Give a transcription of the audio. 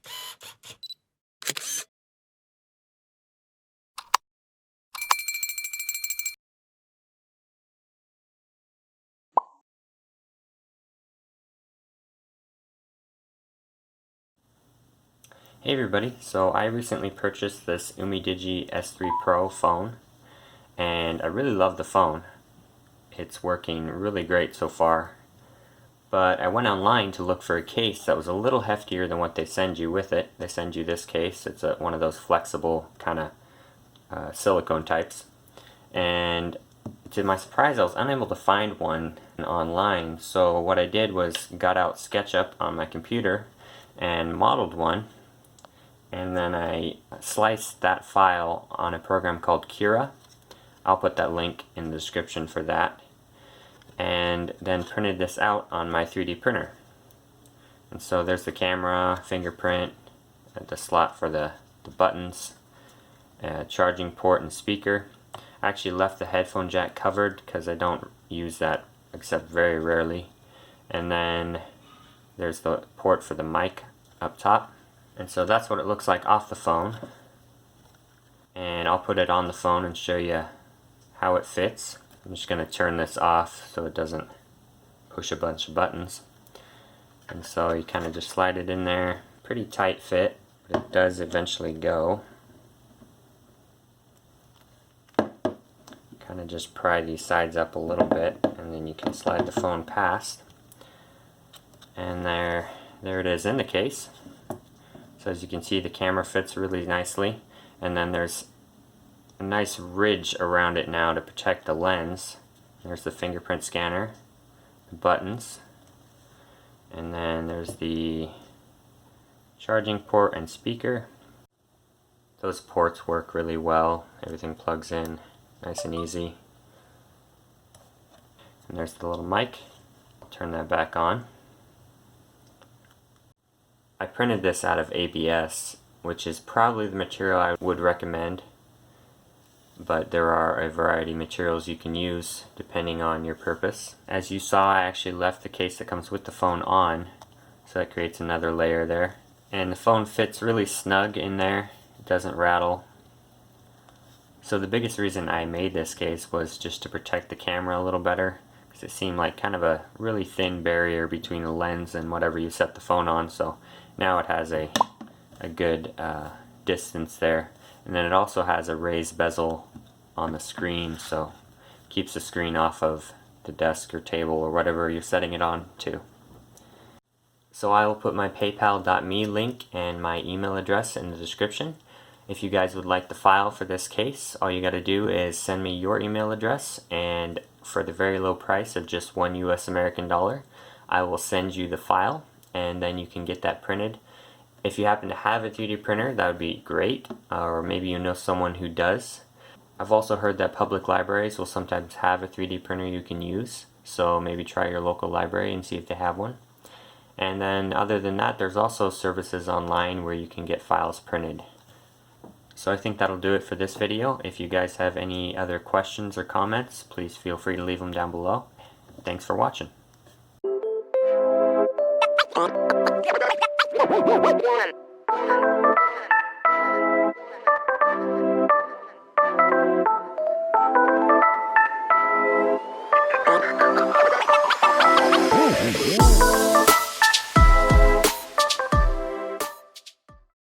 Hey everybody, so I recently purchased this Umidigi S3 Pro phone and I really love the phone. It's working really great so far, but I went online to look for a case that was a little heftier than what they send you with it. They send you this case. It's one of those flexible kind of silicone types, and to my surprise I was unable to find one online. So what I did was got out SketchUp on my computer and modeled one. And then I sliced that file on a program called Cura. I'll put that link in the description for that. And then printed this out on my 3D printer. And so there's the camera, fingerprint, the slot for the buttons, charging port and speaker. I actually left the headphone jack covered because I don't use that except very rarely. And then there's the port for the mic up top. And so that's what it looks like off the phone. And I'll put it on the phone and show you how it fits. I'm just going to turn this off so it doesn't push a bunch of buttons. And so you kind of just slide it in there. Pretty tight fit, but it does eventually go. Kind of just pry these sides up a little bit and then you can slide the phone past. And there it is in the case. So as you can see, the camera fits really nicely, and then there's a nice ridge around it now to protect the lens. There's the fingerprint scanner, the buttons, and then there's the charging port and speaker. Those ports work really well. Everything plugs in nice and easy. And there's the little mic. I'll turn that back on. I printed this out of ABS, which is probably the material I would recommend, but there are a variety of materials you can use depending on your purpose. As you saw, I actually left the case that comes with the phone on, so that creates another layer there. And the phone fits really snug in there, it doesn't rattle. So the biggest reason I made this case was just to protect the camera a little better, because it seemed like kind of a really thin barrier between the lens and whatever you set the phone on. So now it has a good distance there. And then it also has a raised bezel on the screen, so keeps the screen off of the desk or table or whatever you're setting it on to. So I will put my paypal.me link and my email address in the description. If you guys would like the file for this case, all you got to do is send me your email address, and for the very low price of just $1 US American dollar, I will send you the file, and then you can get that printed. If you happen to have a 3D printer, that would be great, or maybe you know someone who does. I've also heard that public libraries will sometimes have a 3D printer you can use, so maybe try your local library and see if they have one. And then other than that, there's also services online where you can get files printed. So I think that'll do it for this video. If you guys have any other questions or comments, please feel free to leave them down below. Thanks for watching.